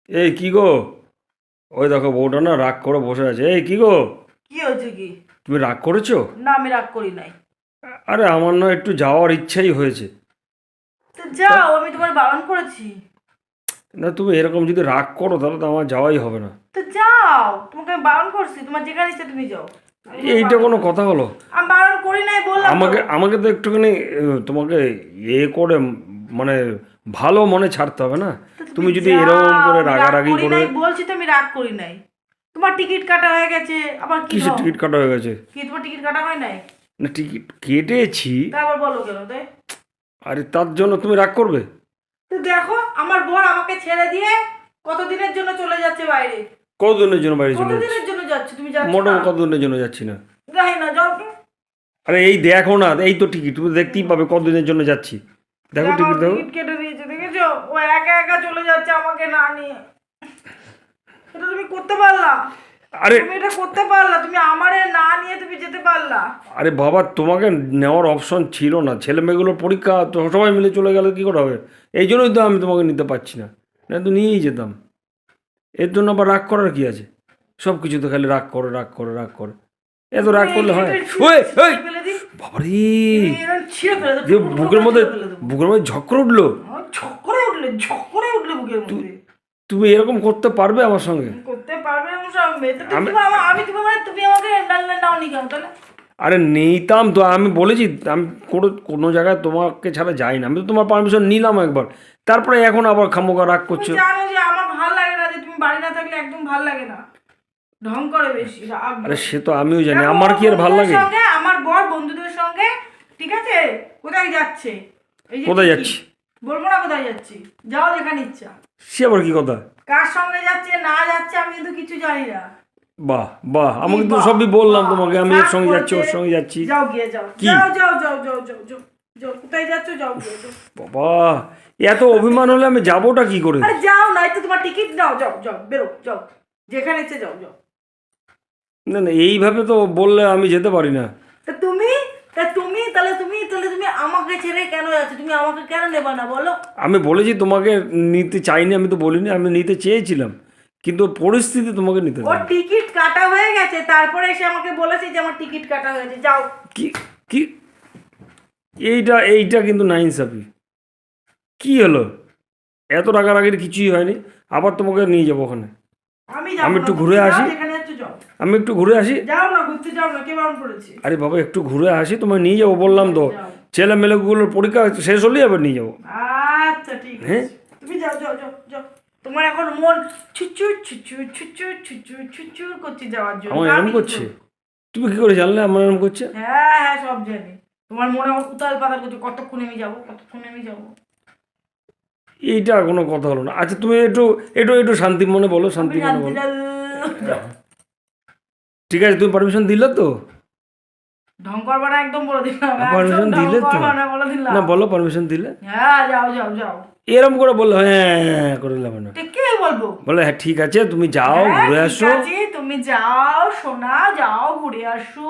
এই কি গো, ওই দেখো বউটা না রাগ করে বসে আছে। এই কি গো, কি হয়েছে কি? তুমি রাগ করেছো? না, আমি রাগ করি নাই। আরে আমার না একটু যাওয়ার ইচ্ছাই হয়েছে। তো যাও, আমি তোমার বারণ করেছি। না তুমি এরকম যদি রাগ করো তাহলে তো আমার যাওয়াই হবে না। তো যাও, তোমাকে আমি বারণ করছি, তোমার যেখানে ইচ্ছে তুমি যাও। এইটা কোনো কথা হলো? আমি বারণ করি নাই বললাম তো। আমাকে আমাকে তো একটুখানি তোমাকে করে মানে ভালো মনে ছাড়তে হবে না। তো তুমি যদি যাও, এরকম করে আমি রাগ রাগারাগি করি করে। নাই বলছি তো, আমি রাগ করি নাই। তোমার টিকিট কাটা হয়ে গেছে, আবার কি কিসের দাও? টিকিট কাটা হয়ে গেছে? কি তোমার টিকিট কাটা হয় নাই? না টিকিট কেটেছি। তা আবার বলো কেন তাই? আরে তার জন্য তুমি রাগ করবে? তো দেখো, আমার বর আমাকে ছেড়ে দিয়ে কতদিনের জন্য চলে যাচ্ছে বাইরে। কতদিনের জন্য বাইরে চলে যাচ্ছি? কতদিনের জন্য যাচ্ছে তুমি? যাচ্ছ না? মোটামুটি কতদিনের জন্য যাচ্ছি না। যাই না, যাও তো। আরে এই দেখো না, এই তো টিকিট, তুমি দেখতেই পাবে কতদিনের জন্য যাচ্ছি। দেখো আমার টিকিট দেখো। টিকিট কেটে দিয়েছে, দেখেছো? ও একা একা চলে যাচ্ছে আমাকে না নিয়ে। এটা তুমি করতে পারলা? আরে তুমি এটা করতে পারলা? তুমি আমারে না নিয়ে তুমি যেতে পারলা? আরে বাবা, তোমাকে নেওয়ার অপশন ছিল না। ছেলে মেয়েগুলোর পরীক্ষা, তো সবাই মিলে চলে গেলে কী করে হবে? এই জন্যই তো আমি তোমাকে নিতে পারছি না, না তো নিয়েই যেতাম। এর জন্য আবার রাগ করার কি আছে? সব কিছুতে খালি রাগ করে রাগ করে রাগ করে। এত রাগ করলে হয়? ওই ওই ফেলে দিই। বাবারে, এরকম ছিঁড়ে ফেলে দেবো, যে টুকরো বুকের করে মধ্যে ছিঁড়ে ফেলে দেবো। বুকের মধ্যে ঝক্কর উঠলো। ঝকরে উঠলে বুকের মধ্যে। তুমি এরকম করতে পারবে আমার সঙ্গে? করতে পারবে আমার সঙ্গে? তো তুমি আমি আমি তুমি মানে তুমি আমাকে নাও নি কেন তাহলে? আরে নিতাম তো, আমি বলেছি আমি কোনো জায়গায় তোমাকে ছাড়া যাই না। আমি তো তোমার পারমিশন নিলাম একবার, তারপরে এখন আবার খামোকা রাগ তুমি করছো। জানো যে আমার ভালো লাগে না, যে তুমি বাড়ি না থাকলে একদম ভালো লাগে না। ঢং করে বেশি, রাগ আরে করে। সে তো আমিও জানি, দেখো, আমার কি আর ভাল লাগে? বন্ধুদের সঙ্গে, আমার বর বন্ধুদের সঙ্গে, ঠিক আছে? কোথায় যাচ্ছে? এই যে কোথায় কি? যাচ্ছি? বলবো না কোথায় যাচ্ছি, যাও যেখানে ইচ্ছা। সে আবার কি কথা? কার সঙ্গে যাচ্ছে না যাচ্ছে আমি কিন্তু কিছু জানি না। বাহ বাহ, আমাকে তো বাহ, সবই বললাম বাহ, তোমাকে, আমি এর রাগ সঙ্গে যাচ্ছি, ওর করেছে। সঙ্গে যাচ্ছি। যাও গিয়ে যাও, কি? যাও যাও যাও যাও যাও যাও যাও, কোথায় যাচ্ছ যাও গিয়ে যাও। বাবা, এত অভিমান হলে আমি যাবোটা কি করে? আরে যাও, নাই তো তোমার টিকিট নাও, যাও যাও, বেরো, যাও যেখানে ইচ্ছে যাও যাও। না না, এইভাবে তো বললে আমি যেতে পারি না। তা তুমি তাহলে তুমি আমাকে ছেড়ে কেন যাচ্ছ? তুমি আমাকে কেন নেবা না বলো? আমি বলেছি তোমাকে নিতে চাইনি, আমি তো বলিনি, আমি নিতে চেয়েছিলাম, কিন্তু পরিস্থিতি তোমাকে নিতে ওর দেয়। টিকিট কাটা হয়ে গেছে, তারপরে এসে আমাকে বলেছে যে আমার টিকিট কাটা হয়েছে, যাও। কি কি এইটা এইটা কিন্তু নাইনসাফি। কি হলো? এত রাগারাগির কিছুই হয়নি, আবার তোমাকে নিয়ে যাবো ওখানে। আমি আমি যাবো না, একটু তুমি ঘুরে যাও আসি। যেখানে যাচ্ছ যাও। আমি একটু ঘুরে আসি। যাও না, ঘুরতে যাও না, কে বারণ করেছে? আরে বাবা, একটু ঘুরে আসি, তোমায় নিয়ে যাবো বললাম তো। যাও। ছেলে মেয়েগুলোর পরীক্ষা শেষ হলেই আবার নিয়ে যাবো। আচ্ছা ঠিক হ্যাঁ? আছে, তুমি যাও যাও যাও যাও। তোমার এখন মন ছুচুর ছুচুর ছুচুর ছুচুর ছুচুর করছে যাওয়ার জন্য। আমার আমি এরম কি করছে? করবো? তুমি কি করে জানলে আমার এরম করছে? হ্যাঁ হ্যাঁ, সব জানি। তোমার মনে আমার উতাল পাতাল করছে, কতক্ষণে আমি যাবো, কতক্ষণে আমি যাবো। এইটা কোনো কথা হলো না। আচ্ছা তুমি একটু একটু একটু শান্তি মনে বলো, আমি শান্তি মনে বলো। যাও। ঠিক আছে, তুমি পারমিশন দিলে তো? ঢং করবা না, একদম বলে দিলাম, পারমিশন একদম ঢং দিলে তো? করবা না, বলে দিলাম। না বলো, পারমিশন দিলে? হ্যাঁ, যাও যাও যাও। এরম করে বললে হ্যাঁ হ্যাঁ করে দিলাম না। ঠিক কি বলবো? বলে হ্যাঁ ঠিক আছে, তুমি যাও হ্যাঁ, ঘুরে ঠিক আসো। আছে, তুমি যাও সোনা, যাও ঘুরে আসো।